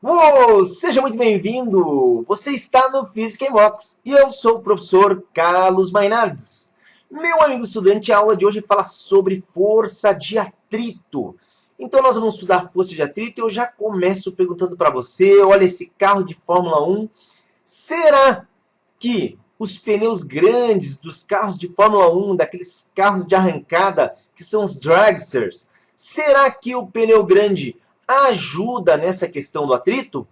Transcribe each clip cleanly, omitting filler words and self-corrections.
Uou, seja muito bem-vindo! Você está no Física em Box e eu sou o professor Carlos Mainardes. Meu amigo estudante, a aula de hoje fala sobre força de atrito. Então nós vamos estudar força de atrito e eu já começo perguntando para você, olha esse carro de Fórmula 1, será que os pneus grandes dos carros de Fórmula 1, daqueles carros de arrancada que são os dragsters, será que o pneu grande ajuda nessa questão do atrito?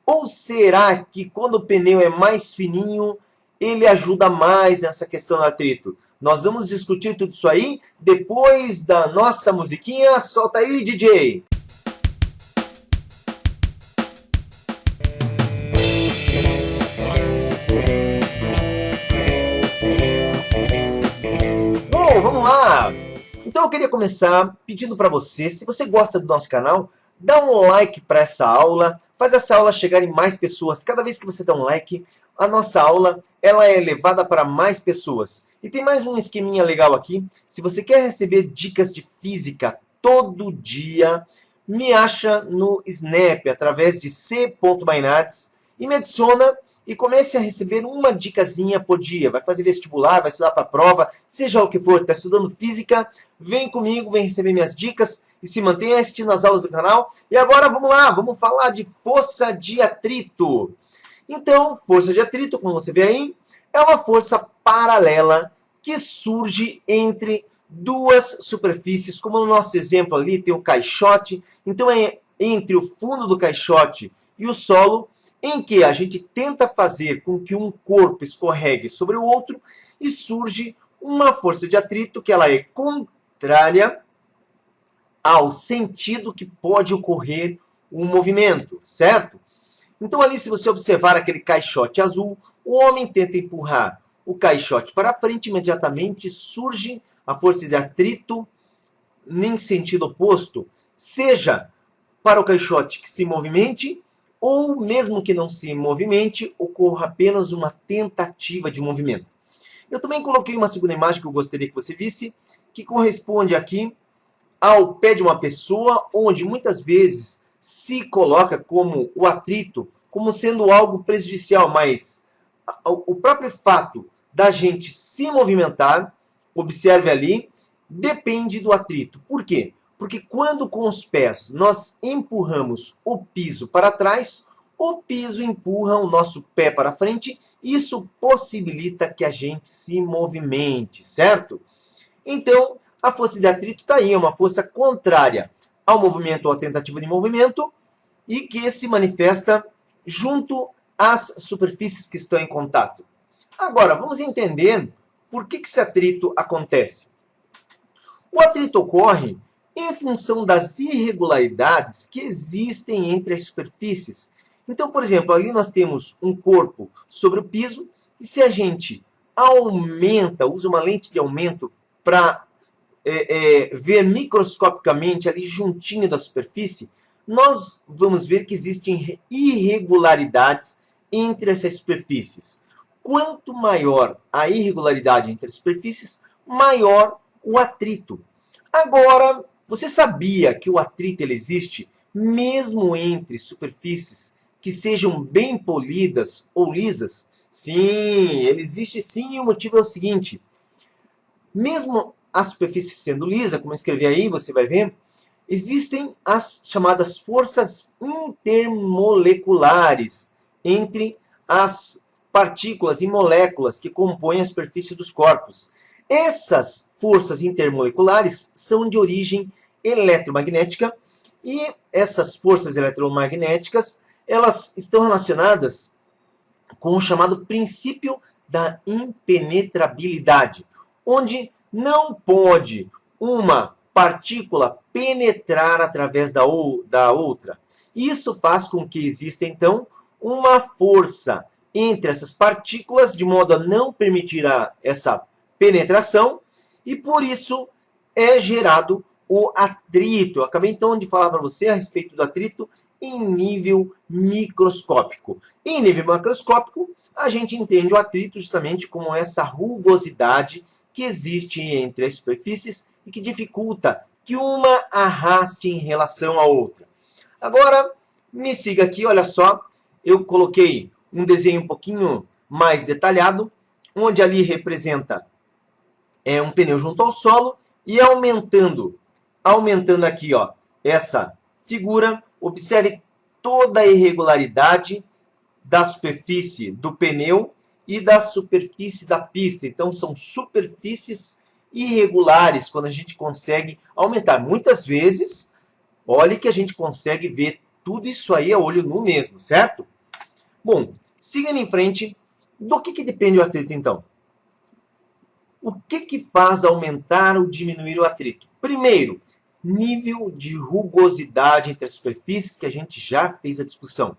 Ou será que quando o pneu é mais fininho, ele ajuda mais nessa questão do atrito? Nós vamos discutir tudo isso aí depois da nossa musiquinha. Solta aí, DJ! Bom, vamos lá! Então eu queria começar pedindo para você, se você gosta do nosso canal, dá um like para essa aula, faz essa aula chegar em mais pessoas. Cada vez que você dá um like, a nossa aula ela é levada para mais pessoas. E tem mais um esqueminha legal aqui. Se você quer receber dicas de física todo dia, me acha no Snap através de c.mainardes e me adiciona e comece a receber uma dicasinha por dia. Vai fazer vestibular, vai estudar para a prova, seja o que for, está estudando física, vem comigo, vem receber minhas dicas e se mantenha assistindo as aulas do canal. E agora vamos lá, vamos falar de força de atrito. Então, força de atrito, como você vê aí, é uma força paralela que surge entre duas superfícies, como no nosso exemplo ali tem o caixote. Então é entre o fundo do caixote e o solo, em que a gente tenta fazer com que um corpo escorregue sobre o outro e surge uma força de atrito que ela é contrária ao sentido que pode ocorrer um movimento, certo? Então ali, se você observar aquele caixote azul, o homem tenta empurrar o caixote para frente, imediatamente surge a força de atrito em sentido oposto, seja para o caixote que se movimente, ou mesmo que não se movimente, ocorra apenas uma tentativa de movimento. Eu também coloquei uma segunda imagem que eu gostaria que você visse, que corresponde aqui ao pé de uma pessoa, onde muitas vezes se coloca como o atrito, como sendo algo prejudicial, mas o próprio fato da gente se movimentar, observe ali, depende do atrito. Por quê? Porque quando com os pés nós empurramos o piso para trás, o piso empurra o nosso pé para frente, isso possibilita que a gente se movimente, certo? Então, a força de atrito está aí, é uma força contrária ao movimento ou à tentativa de movimento e que se manifesta junto às superfícies que estão em contato. Agora, vamos entender por que esse atrito acontece. O atrito ocorre em função das irregularidades que existem entre as superfícies. Então, por exemplo, ali nós temos um corpo sobre o piso, e se a gente aumenta, usa uma lente de aumento para ver microscopicamente ali juntinho da superfície, nós vamos ver que existem irregularidades entre essas superfícies. Quanto maior a irregularidade entre as superfícies, maior o atrito. Agora, você sabia que o atrito ele existe mesmo entre superfícies que sejam bem polidas ou lisas? Sim, ele existe sim, e o motivo é o seguinte. Mesmo a superfície sendo lisa, como eu escrevi aí, você vai ver, existem as chamadas forças intermoleculares entre as partículas e moléculas que compõem a superfície dos corpos. Essas forças intermoleculares são de origem eletromagnética e essas forças eletromagnéticas elas estão relacionadas com o chamado princípio da impenetrabilidade, onde não pode uma partícula penetrar através da outra. Isso faz com que exista, então, uma força entre essas partículas, de modo a não permitir essa penetração, e por isso é gerado o atrito. Eu acabei, então, de falar para você a respeito do atrito em nível microscópico. Em nível macroscópico, a gente entende o atrito justamente como essa rugosidade que existe entre as superfícies e que dificulta que uma arraste em relação à outra. Agora, Me siga aqui, olha só, eu coloquei um desenho um pouquinho mais detalhado, onde ali representa um pneu junto ao solo e aumentando aqui, ó, essa figura, observe toda a irregularidade da superfície do pneu e da superfície da pista. Então, são superfícies irregulares quando a gente consegue aumentar. Muitas vezes, olhe que a gente consegue ver tudo isso aí a olho nu mesmo, certo? Bom, seguindo em frente, do que depende o atrito então? O que faz aumentar ou diminuir o atrito? Primeiro, nível de rugosidade entre as superfícies, que a gente já fez a discussão.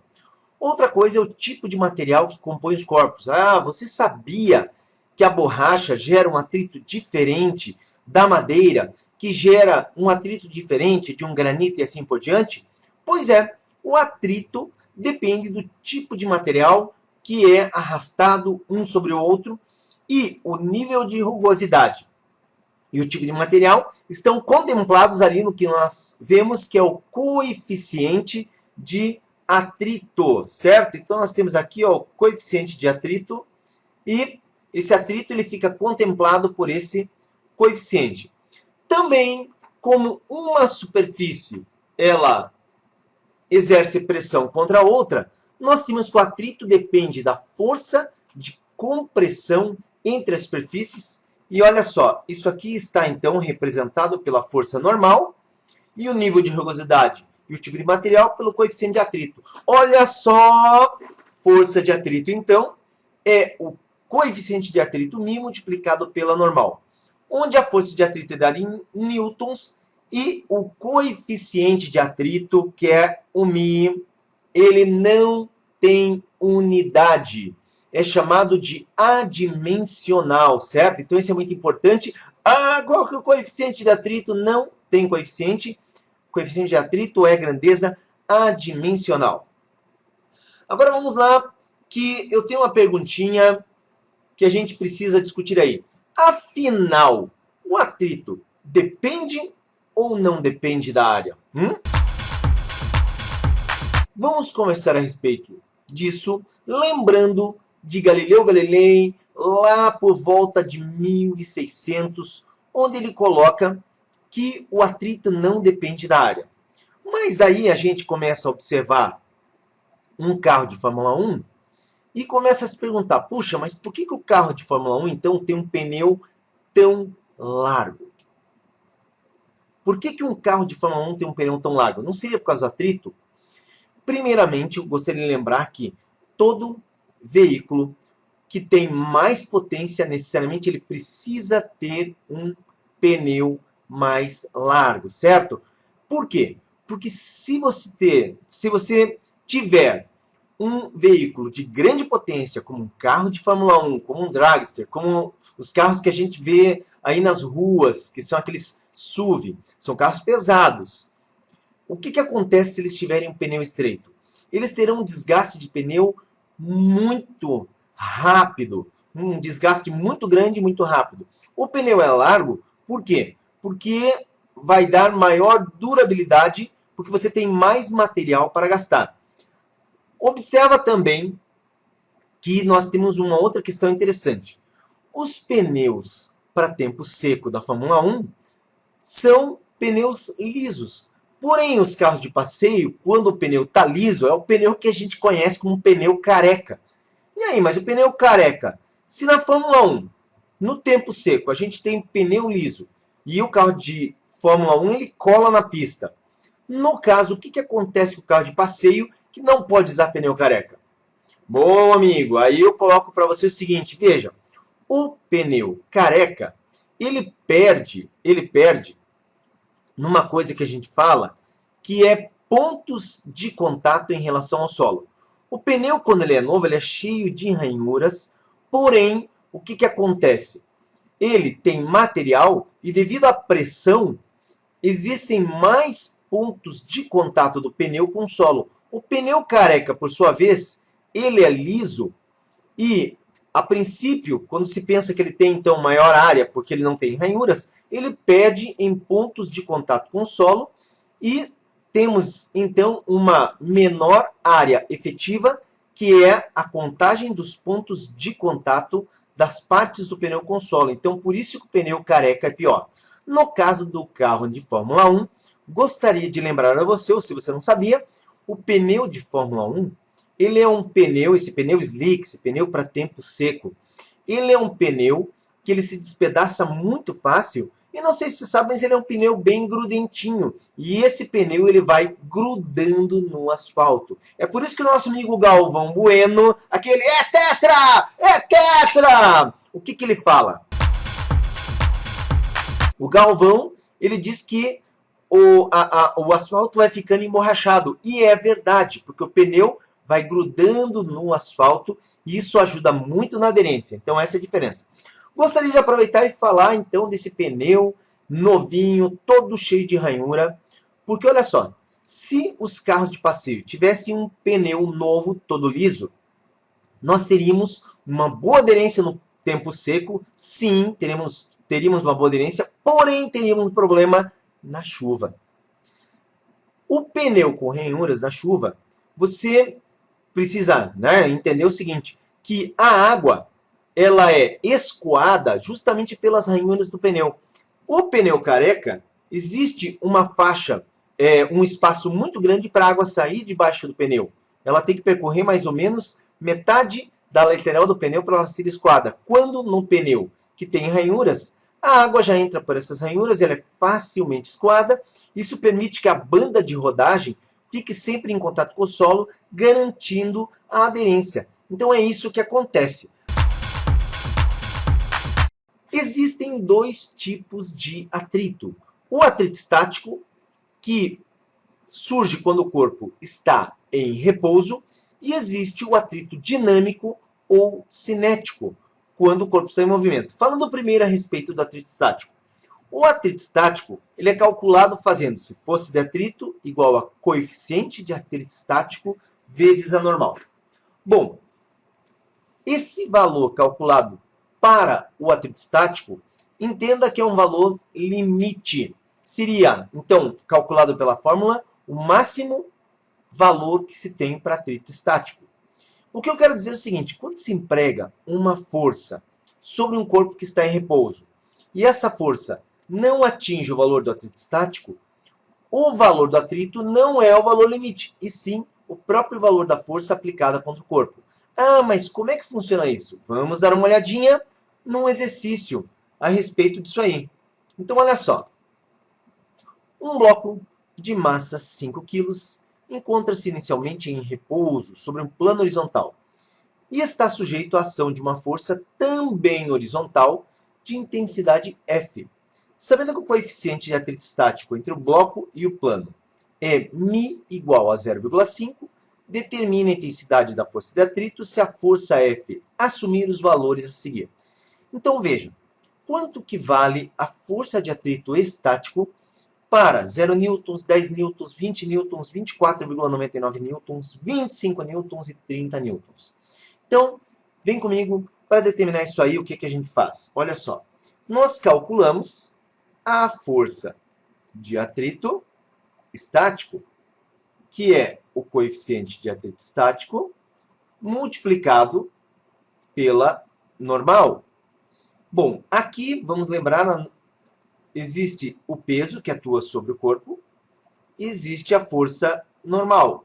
Outra coisa é o tipo de material que compõe os corpos. Ah, você sabia que a borracha gera um atrito diferente da madeira, que gera um atrito diferente de um granito e assim por diante? Pois é, o atrito depende do tipo de material que é arrastado um sobre o outro e o nível de rugosidade e o tipo de material estão contemplados ali no que nós vemos que é o coeficiente de atrito, certo? Então nós temos aqui ó, o coeficiente de atrito e esse atrito ele fica contemplado por esse coeficiente. Também, como uma superfície ela exerce pressão contra a outra, nós temos que o atrito depende da força de compressão entre as superfícies. E olha só, isso aqui está então representado pela força normal e o nível de rugosidade e o tipo de material pelo coeficiente de atrito. Olha só, força de atrito então é o coeficiente de atrito μ multiplicado pela normal, onde a força de atrito é dada em newtons e o coeficiente de atrito, que é o μ, ele não tem unidade. É chamado de adimensional, certo? Então isso é muito importante. Ah, qual que é o coeficiente de atrito? Não tem coeficiente. O coeficiente de atrito é grandeza adimensional. Agora vamos lá, que eu tenho uma perguntinha que a gente precisa discutir aí. Afinal, o atrito depende ou não depende da área? Vamos conversar a respeito disso, lembrando de Galileu Galilei, lá por volta de 1600, onde ele coloca que o atrito não depende da área. Mas aí a gente começa a observar um carro de Fórmula 1 e começa a se perguntar, puxa, mas por que o carro de Fórmula 1 então tem um pneu tão largo? Por que um carro de Fórmula 1 tem um pneu tão largo? Não seria por causa do atrito? Primeiramente, eu gostaria de lembrar que todo veículo que tem mais potência, necessariamente ele precisa ter um pneu mais largo, certo? Por quê? Porque se você tiver um veículo de grande potência, como um carro de Fórmula 1, como um dragster, como os carros que a gente vê aí nas ruas, que são aqueles SUV, são carros pesados. O que acontece se eles tiverem um pneu estreito? Eles terão um desgaste de pneu muito rápido, um desgaste muito grande e muito rápido. O pneu é largo, por quê? Porque vai dar maior durabilidade, porque você tem mais material para gastar. Observa também que nós temos uma outra questão interessante. Os pneus para tempo seco da Fórmula 1 são pneus lisos. Porém, os carros de passeio, quando o pneu está liso, é o pneu que a gente conhece como pneu careca. E aí, mas o pneu careca, se na Fórmula 1, no tempo seco, a gente tem pneu liso e o carro de Fórmula 1 ele cola na pista. No caso, o que acontece com o carro de passeio que não pode usar pneu careca? Bom, amigo, aí eu coloco para você o seguinte, veja, o pneu careca, ele perde numa coisa que a gente fala, que é pontos de contato em relação ao solo. O pneu, quando ele é novo, ele é cheio de ranhuras, porém, o que acontece? Ele tem material e devido à pressão, existem mais pontos de contato do pneu com o solo. O pneu careca, por sua vez, ele é liso e, a princípio, quando se pensa que ele tem então maior área, porque ele não tem ranhuras, ele perde em pontos de contato com o solo e temos então uma menor área efetiva, que é a contagem dos pontos de contato das partes do pneu com o solo. Então, por isso que o pneu careca é pior. No caso do carro de Fórmula 1, gostaria de lembrar a você, ou se você não sabia, o pneu de Fórmula 1, ele é um pneu, esse pneu slick, esse pneu para tempo seco, ele é um pneu que ele se despedaça muito fácil, e não sei se você sabe, mas ele é um pneu bem grudentinho. E esse pneu ele vai grudando no asfalto. É por isso que o nosso amigo Galvão Bueno, aquele é tetra! É tetra! O que ele fala? O Galvão, ele diz que o asfalto vai ficando emborrachado. E é verdade, porque o pneu vai grudando no asfalto e isso ajuda muito na aderência. Então essa é a diferença. Gostaria de aproveitar e falar então desse pneu novinho, todo cheio de ranhura, porque olha só, se os carros de passeio tivessem um pneu novo, todo liso, nós teríamos uma boa aderência no tempo seco, sim, teríamos uma boa aderência, porém teríamos um problema na chuva. O pneu com ranhuras na chuva, você precisa, né, entender o seguinte, que a água ela é escoada justamente pelas ranhuras do pneu. O pneu careca, existe uma faixa, um espaço muito grande para a água sair debaixo do pneu. Ela tem que percorrer mais ou menos metade da lateral do pneu para ela ser escoada. Quando no pneu que tem ranhuras, a água já entra por essas ranhuras, ela é facilmente escoada. Isso permite que a banda de rodagem fique sempre em contato com o solo, garantindo a aderência. Então é isso que acontece. Existem dois tipos de atrito. O atrito estático, que surge quando o corpo está em repouso, e existe o atrito dinâmico ou cinético, quando o corpo está em movimento. Falando primeiro a respeito do atrito estático. O atrito estático ele é calculado fazendo-se força de atrito igual a coeficiente de atrito estático vezes a normal. Bom, esse valor calculado para o atrito estático, entenda que é um valor limite. Seria, então, calculado pela fórmula, o máximo valor que se tem para atrito estático. O que eu quero dizer é o seguinte, quando se emprega uma força sobre um corpo que está em repouso, e essa força não atinge o valor do atrito estático, o valor do atrito não é o valor limite, e sim o próprio valor da força aplicada contra o corpo. Ah, mas como é que funciona isso? Vamos dar uma olhadinha num exercício a respeito disso aí. Então, olha só. Um bloco de massa 5 kg encontra-se inicialmente em repouso sobre um plano horizontal e está sujeito à ação de uma força também horizontal de intensidade F. Sabendo que o coeficiente de atrito estático entre o bloco e o plano é μ igual a 0,5, determina a intensidade da força de atrito se a força F assumir os valores a seguir. Então veja, quanto que vale a força de atrito estático para 0 newtons, 10 newtons, 20 newtons, 24,99 newtons, 25 newtons e 30 newtons. Então, vem comigo para determinar isso aí, o que a gente faz? Olha só, nós calculamos a força de atrito estático, que é o coeficiente de atrito estático, multiplicado pela normal. Bom, aqui, vamos lembrar, existe o peso que atua sobre o corpo, existe a força normal.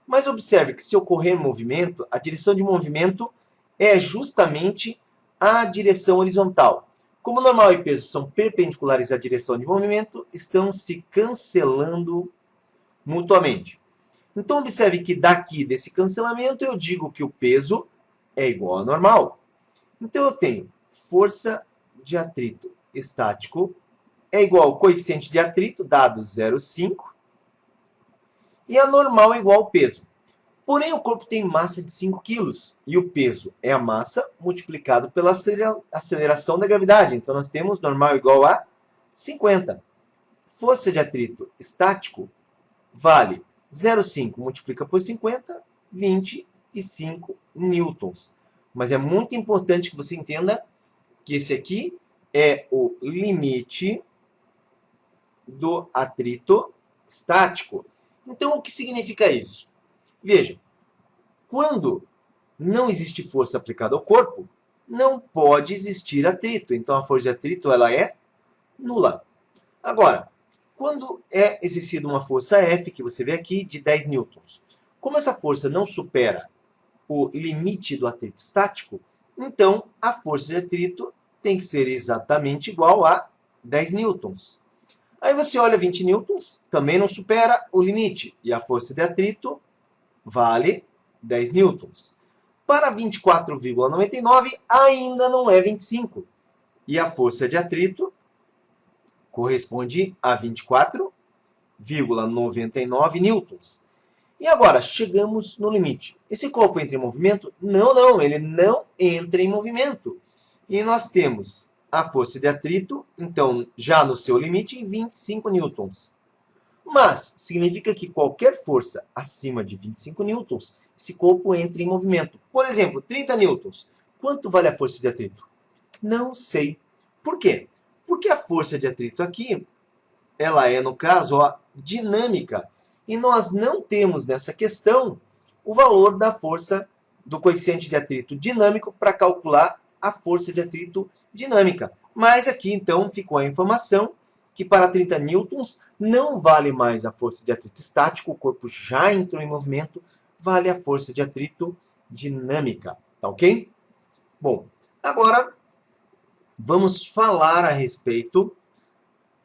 Mas observe que se ocorrer movimento, a direção de movimento é justamente a direção horizontal. Como normal e peso são perpendiculares à direção de movimento, estão se cancelando mutuamente. Então observe que daqui desse cancelamento eu digo que o peso é igual a normal. Então eu tenho força de atrito estático é igual ao coeficiente de atrito, dado 0,5, e a normal é igual ao peso. Porém, o corpo tem massa de 5 kg, e o peso é a massa multiplicado pela aceleração da gravidade. Então, nós temos normal igual a 50. Força de atrito estático vale 0,5 multiplica por 50, 25 newtons. Mas é muito importante que você entenda que esse aqui é o limite do atrito estático. Então, o que significa isso? Veja, quando não existe força aplicada ao corpo, não pode existir atrito. Então, a força de atrito ela é nula. Agora, quando é exercida uma força F, que você vê aqui, de 10 newtons, como essa força não supera o limite do atrito estático, então a força de atrito tem que ser exatamente igual a 10 newtons. Aí você olha 20 newtons, também não supera o limite, e a força de atrito vale 10 newtons. Para 24,99 ainda não é 25, e a força de atrito corresponde a 24,99 newtons. E agora, chegamos no limite. Esse corpo entra em movimento? Não, ele não entra em movimento. E nós temos a força de atrito, então, já no seu limite, em 25 newtons. Mas, significa que qualquer força acima de 25 newtons, esse corpo entra em movimento. Por exemplo, 30 newtons. Quanto vale a força de atrito? Não sei. Por quê? Porque a força de atrito aqui, ela é, no caso, ó, dinâmica. E nós não temos nessa questão o valor da força do coeficiente de atrito dinâmico para calcular a força de atrito dinâmica. Mas aqui, então, ficou a informação que para 30 newtons não vale mais a força de atrito estático, o corpo já entrou em movimento, vale a força de atrito dinâmica. Tá ok? Bom, agora vamos falar a respeito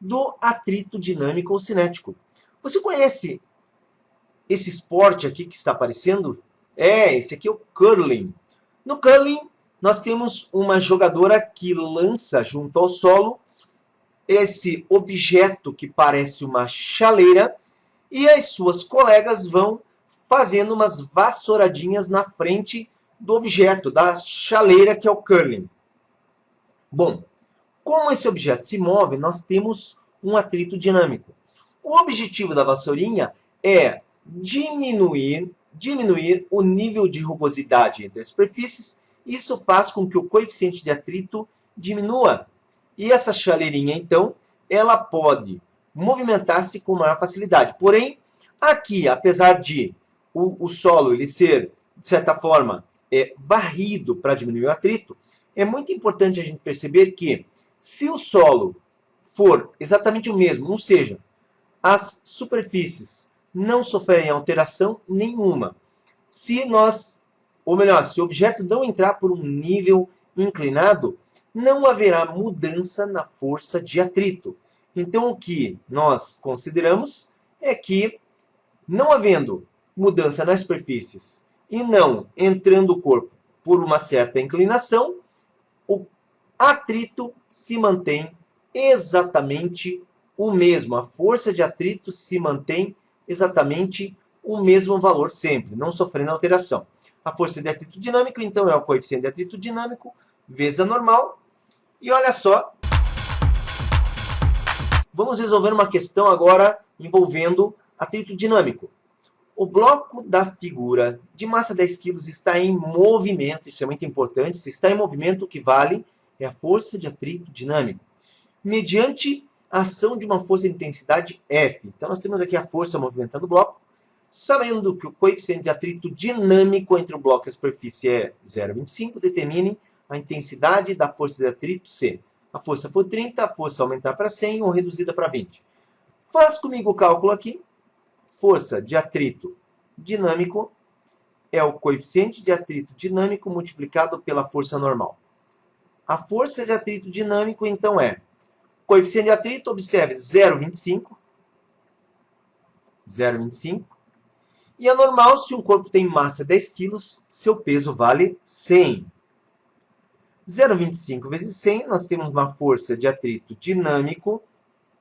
do atrito dinâmico ou cinético. Você conhece esse esporte aqui que está aparecendo? Esse aqui é o curling. No curling, nós temos uma jogadora que lança junto ao solo esse objeto que parece uma chaleira e as suas colegas vão fazendo umas vassouradinhas na frente do objeto, da chaleira que é o curling. Bom, como esse objeto se move, nós temos um atrito dinâmico. O objetivo da vassourinha é diminuir o nível de rugosidade entre as superfícies. Isso faz com que o coeficiente de atrito diminua. E essa chaleirinha, então, ela pode movimentar-se com maior facilidade. Porém, aqui, apesar de o solo ele ser, de certa forma, varrido para diminuir o atrito, é muito importante a gente perceber que, se o solo for exatamente o mesmo, ou seja, as superfícies não sofrerem alteração nenhuma, se o objeto não entrar por um nível inclinado, não haverá mudança na força de atrito. Então, o que nós consideramos é que, não havendo mudança nas superfícies e não entrando o corpo por uma certa inclinação, o atrito se mantém exatamente o mesmo. A força de atrito se mantém exatamente o mesmo valor sempre, não sofrendo alteração. A força de atrito dinâmico, então, é o coeficiente de atrito dinâmico vezes a normal. E olha só, vamos resolver uma questão agora envolvendo atrito dinâmico. O bloco da figura de massa 10 kg está em movimento, isso é muito importante. Se está em movimento, o que vale é a força de atrito dinâmico, mediante a ação de uma força de intensidade F. Então, nós temos aqui a força movimentando o bloco, sabendo que o coeficiente de atrito dinâmico entre o bloco e a superfície é 0,25, determine a intensidade da força de atrito C. A força for 30, a força aumentar para 100 ou reduzida para 20. Faz comigo o cálculo aqui. Força de atrito dinâmico é o coeficiente de atrito dinâmico multiplicado pela força normal. A força de atrito dinâmico, então, é coeficiente de atrito, observe, 0,25. 0,25. E a normal, se um corpo tem massa 10 kg, seu peso vale 100. 0,25 vezes 100, nós temos uma força de atrito dinâmico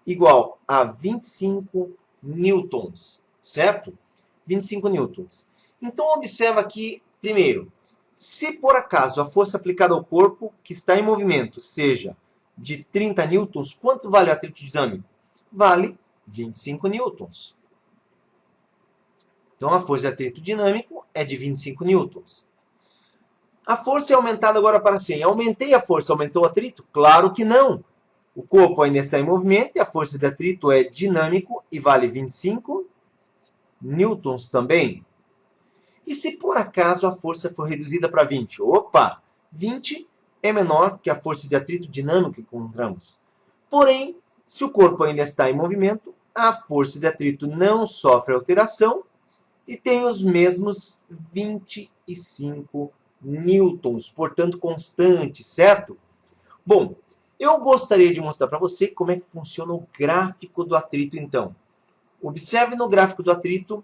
igual a 25 newtons, certo? 25 newtons. Então, observa aqui, primeiro, se por acaso a força aplicada ao corpo que está em movimento seja de 30 newtons, quanto vale o atrito dinâmico? Vale 25 newtons. Então, a força de atrito dinâmico é de 25 newtons. A força é aumentada agora para 100. Aumentei a força, aumentou o atrito? Claro que não. O corpo ainda está em movimento e a força de atrito é dinâmico e vale 25 newtons também? E se por acaso a força for reduzida para 20? Opa! 20 é menor que a força de atrito dinâmico que encontramos. Porém, se o corpo ainda está em movimento, a força de atrito não sofre alteração e tem os mesmos 25 newtons, portanto constante, certo? Bom, eu gostaria de mostrar para você como é que funciona o gráfico do atrito então. Observe no gráfico do atrito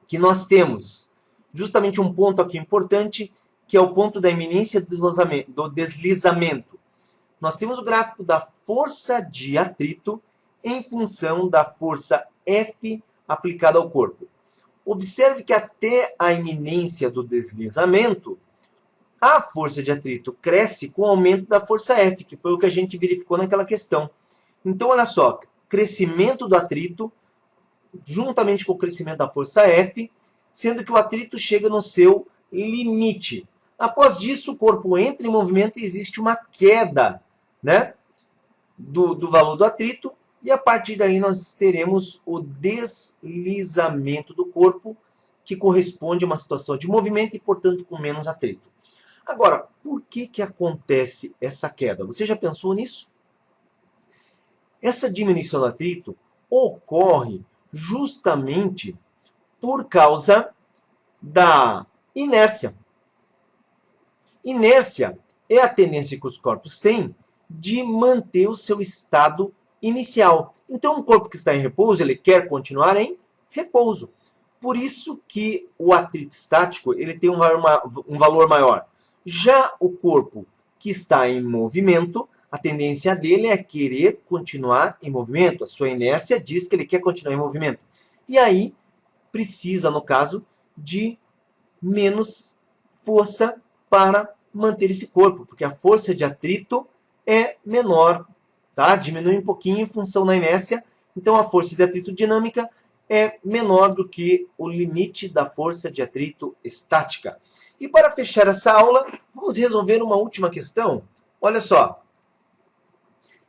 que nós temos justamente um ponto aqui importante, que é o ponto da iminência do deslizamento. Nós temos o gráfico da força de atrito em função da força F aplicada ao corpo. Observe que até a iminência do deslizamento, a força de atrito cresce com o aumento da força F, que foi o que a gente verificou naquela questão. Então, olha só, crescimento do atrito, juntamente com o crescimento da força F, sendo que o atrito chega no seu limite. Após disso, o corpo entra em movimento e existe uma queda, né, do valor do atrito, e a partir daí nós teremos o deslizamento do corpo, que corresponde a uma situação de movimento e, portanto, com menos atrito. Agora, por que acontece essa queda? Você já pensou nisso? Essa diminuição do atrito ocorre justamente por causa da inércia. Inércia é a tendência que os corpos têm de manter o seu estado inicial. Então, um corpo que está em repouso, ele quer continuar em repouso. Por isso que o atrito estático ele tem um valor maior. Já o corpo que está em movimento, a tendência dele é querer continuar em movimento. A sua inércia diz que ele quer continuar em movimento. E aí, precisa, no caso, de menos força para manter esse corpo, porque a força de atrito é menor, tá? Diminui um pouquinho em função da inércia, então a força de atrito dinâmica é menor do que o limite da força de atrito estática. E para fechar essa aula, vamos resolver uma última questão. Olha só,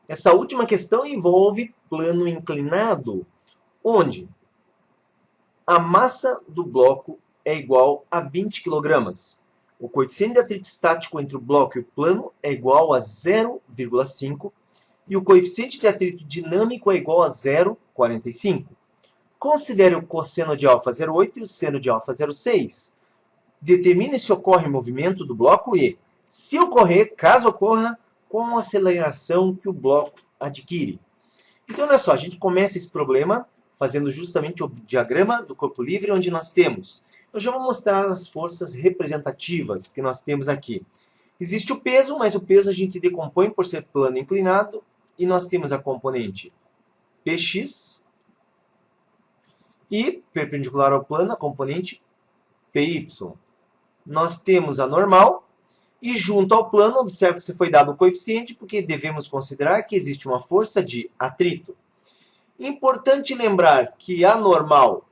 essa última questão envolve plano inclinado, onde a massa do bloco é igual a 20 kg. O coeficiente de atrito estático entre o bloco e o plano é igual a 0,5 e o coeficiente de atrito dinâmico é igual a 0,45. Considere o cosseno de alfa 0,8 e o seno de alfa 0,6. Determine se ocorre movimento do bloco e, se ocorrer, caso ocorra, qual a aceleração que o bloco adquire. Então, olha só, a gente começa esse problema fazendo justamente o diagrama do corpo livre, onde nós temos. Eu já vou mostrar as forças representativas que nós temos aqui. Existe o peso, mas o peso a gente decompõe por ser plano inclinado, e nós temos a componente Px, e, perpendicular ao plano, a componente Py. Nós temos a normal, e junto ao plano, observe que se foi dado o coeficiente, porque devemos considerar que existe uma força de atrito. Importante lembrar que a normal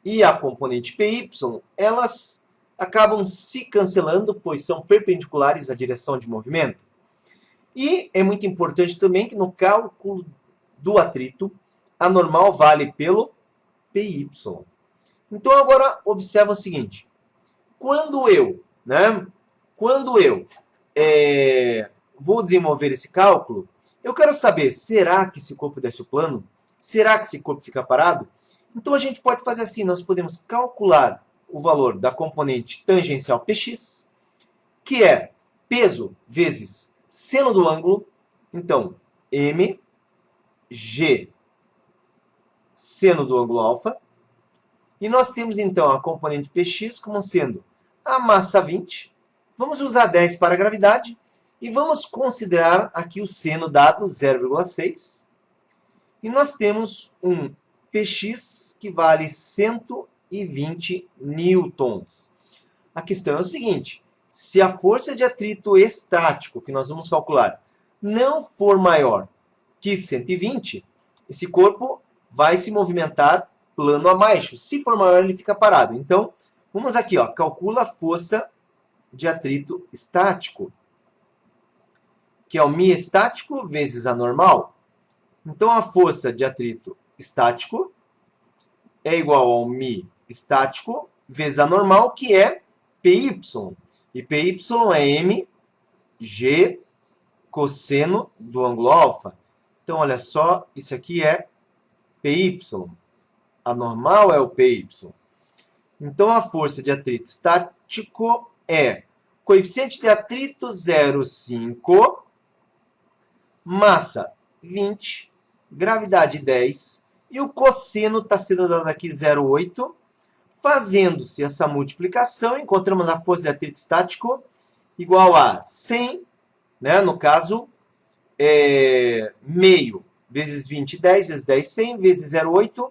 e a componente Py, elas acabam se cancelando, pois são perpendiculares à direção de movimento. E é muito importante também que no cálculo do atrito, a normal vale pelo Py. Então agora observa o seguinte, quando eu vou desenvolver esse cálculo, eu quero saber, será que esse corpo desce o plano? Será que esse corpo fica parado? Então a gente pode fazer assim, nós podemos calcular o valor da componente tangencial Px, que é peso vezes seno do ângulo, então mg seno do ângulo alfa, e nós temos então a componente Px como sendo a massa 20, vamos usar 10 para a gravidade, e vamos considerar aqui o seno dado 0,6. E nós temos um Px que vale 120 newtons. A questão é o seguinte, se a força de atrito estático que nós vamos calcular não for maior que 120, esse corpo vai se movimentar plano abaixo. Se for maior, ele fica parado. Então, vamos aqui, ó, calcula a força de atrito estático, que é o μ estático vezes a normal. Então, a força de atrito estático é igual ao μ estático vezes a normal, que é PY. E PY é mg cosseno do ângulo alfa. Então, olha só, isso aqui é PY. A normal é o PY. Então, a força de atrito estático é coeficiente de atrito 0,5, massa 20, gravidade 10, e o cosseno está sendo dado aqui 0,8. Fazendo-se essa multiplicação, encontramos a força de atrito estático igual a 100, né? No caso, meio vezes 20, 10, vezes 10, 100, vezes 0,8,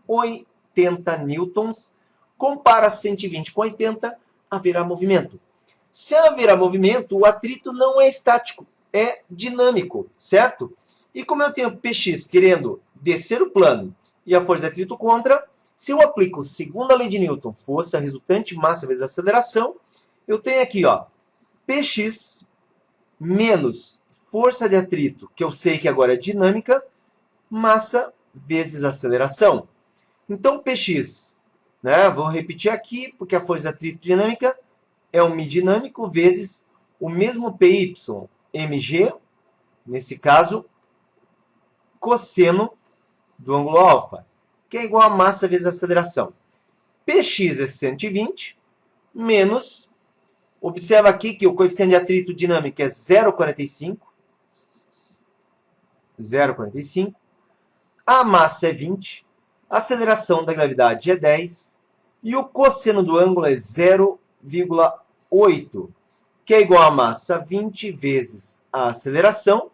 80 newtons. Compara 120 com 80, haverá movimento. Se haverá movimento, o atrito não é estático, é dinâmico, certo? E como eu tenho Px querendo descer o plano e a força de atrito contra, se eu aplico segunda lei de Newton, força resultante massa vezes aceleração, eu tenho aqui, ó, Px menos força de atrito, que eu sei que agora é dinâmica, massa vezes aceleração. Então, Px, né, vou repetir aqui, porque a força de atrito dinâmica é o μ dinâmico vezes o mesmo Py, mg, nesse caso, cosseno do ângulo alfa, que é igual a massa vezes aceleração. Px é 120, menos, observa aqui que o coeficiente de atrito dinâmico é 0,45, a massa é 20, a aceleração da gravidade é 10, e o cosseno do ângulo é 0,8, que é igual a massa 20 vezes a aceleração.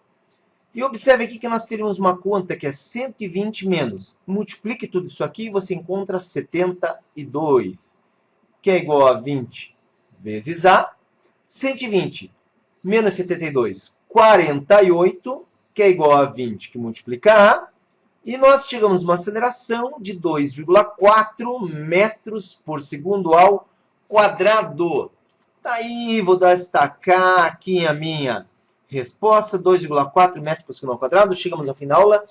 E observe aqui que nós teremos uma conta que é 120 menos. Multiplique tudo isso aqui e você encontra 72, que é igual a 20 vezes A. 120 menos 72, 48, que é igual a 20, que multiplica A. E nós chegamos a uma aceleração de 2,4 metros por segundo ao quadrado. Daí, vou destacar aqui a minha resposta, 2,4 metros por segundo ao quadrado. Chegamos ao fim da aula.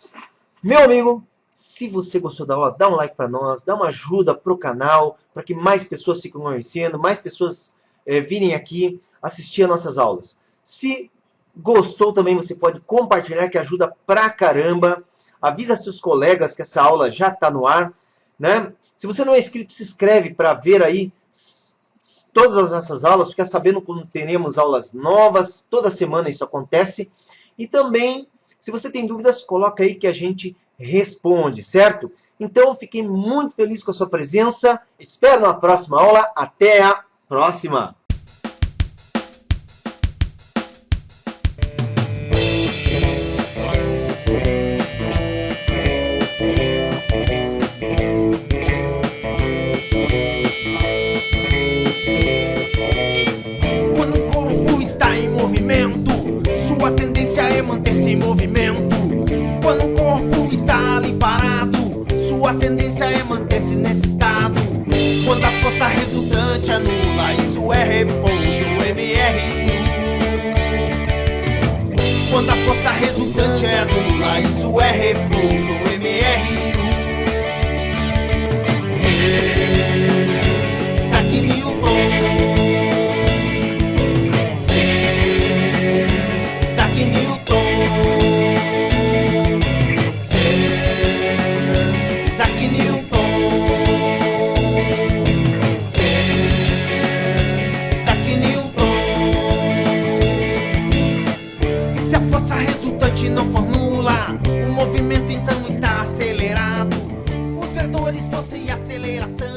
Meu amigo, se você gostou da aula, dá um like para nós, dá uma ajuda para o canal, para que mais pessoas fiquem conhecendo, mais pessoas virem aqui assistir as nossas aulas. Se gostou também, você pode compartilhar, que ajuda pra caramba. Avisa seus colegas que essa aula já está no ar, né? Se você não é inscrito, se inscreve para ver aí todas as nossas aulas, fica sabendo quando teremos aulas novas, toda semana isso acontece. E também, se você tem dúvidas, coloca aí que a gente responde, certo? Então, fiquei muito feliz com a sua presença, espero na próxima aula, até a próxima! Sua tendência é manter-se em movimento. Quando o corpo está ali parado, sua tendência é manter-se nesse estado. Quando a força resultante anula, isso é repouso, MR. Quando a força resultante anula, isso é repouso, MR. Isaac Newton. Não formula, o movimento então está acelerado. Os vetores, força e aceleração.